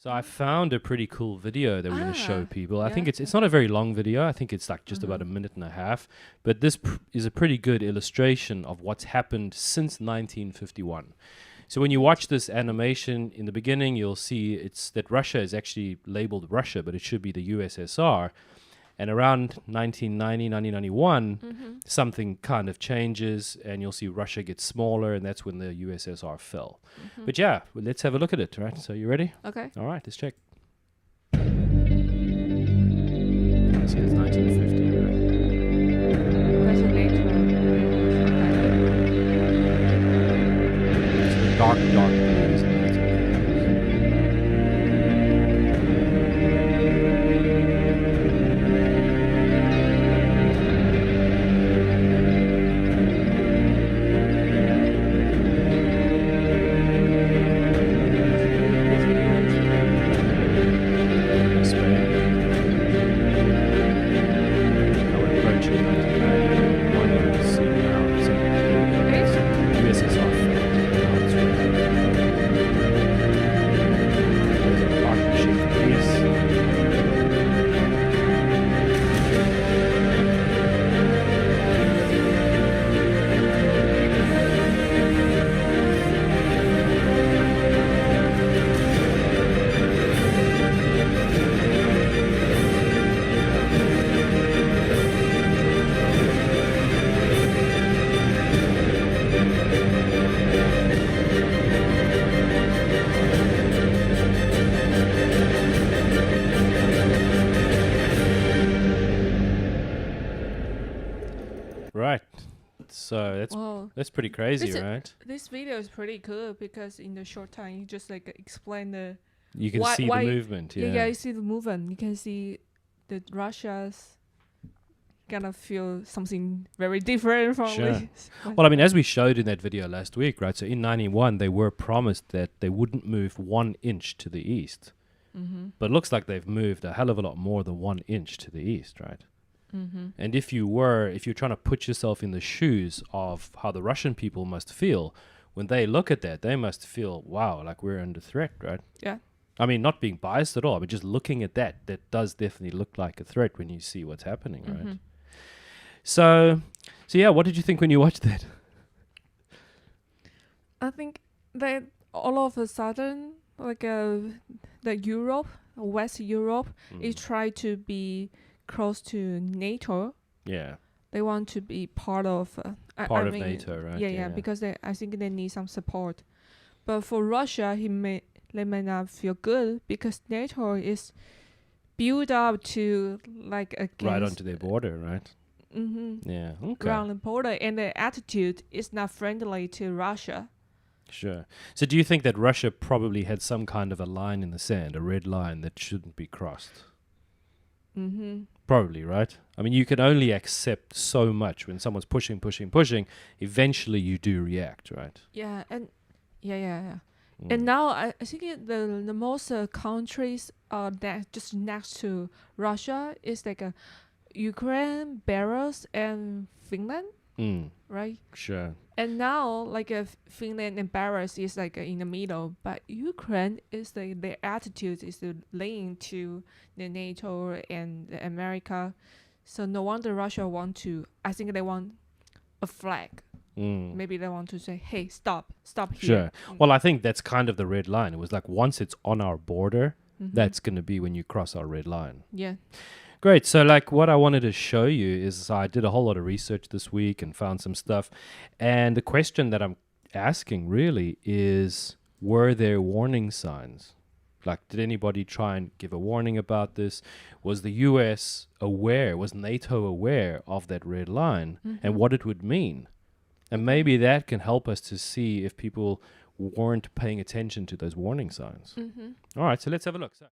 So I found a pretty cool video that we're going to show people. I think yeah. it's not a very long video. I think it's like just about a minute and a half. But this is a pretty good illustration of what's happened since 1951. So when you watch this animation in the beginning, you'll see it's that Russia is actually labeled Russia, but it should be the USSR. And around 1990, 1991, something kind of changes, and you'll see Russia gets smaller, and that's when the USSR fell. But yeah, well, let's have a look at it, right? So you ready? Okay. All right, let's check. See, it's 1950, right? That's a NATO. It's the dark blue, isn't it? Right. So that's pretty crazy, right? This video is pretty cool because in the short time you just like explain the You can see the movement. yeah, you see the movement. You can see that Russia's gonna feel something very different from Sure. this. Well, I mean, as we showed in that video last week, right? So in 91, they were promised that they wouldn't move 1 inch to the east. But it looks like they've moved a hell of a lot more than 1 inch to the east, right? And if you're trying to put yourself in the shoes of how the Russian people must feel, when they look at that, they must feel, wow, like we're under threat, right? Yeah. I mean, not being biased at all, but just looking at that does definitely look like a threat when you see what's happening, right? So yeah, what did you think when you watched that? I think that all of a sudden, like the Europe, West Europe, is trying to be close to NATO. Yeah. They want to be part of NATO, right? Yeah, because I think they need some support. But for Russia, they may not feel good because NATO is built up to like against right onto their border, right? Yeah. Okay. Around the border, and the attitude is not friendly to Russia. Sure. So do you think that Russia probably had some kind of a line in the sand, a red line that shouldn't be crossed? Probably, right? I mean, you can only accept so much when someone's pushing. Eventually, you do react, right? Yeah, and yeah. And now I think the most countries that just next to Russia is like Ukraine, Belarus, and Finland, right? Sure. And now like Finland and Belarus is like in the middle, but Ukraine is like their attitude is leaning to the NATO and the America. So no wonder Russia I think they want a flag. Maybe they want to say, hey, stop here. Sure. Well, I think that's kind of the red line. It was like once it's on our border, that's going to be when you cross our red line. Yeah. Great. So like what I wanted to show you is I did a whole lot of research this week and found some stuff. And the question that I'm asking really is, were there warning signs? Like, did anybody try and give a warning about this? Was the US aware, was NATO aware of that red line and what it would mean? And maybe that can help us to see if people weren't paying attention to those warning signs. All right, so let's have a look. So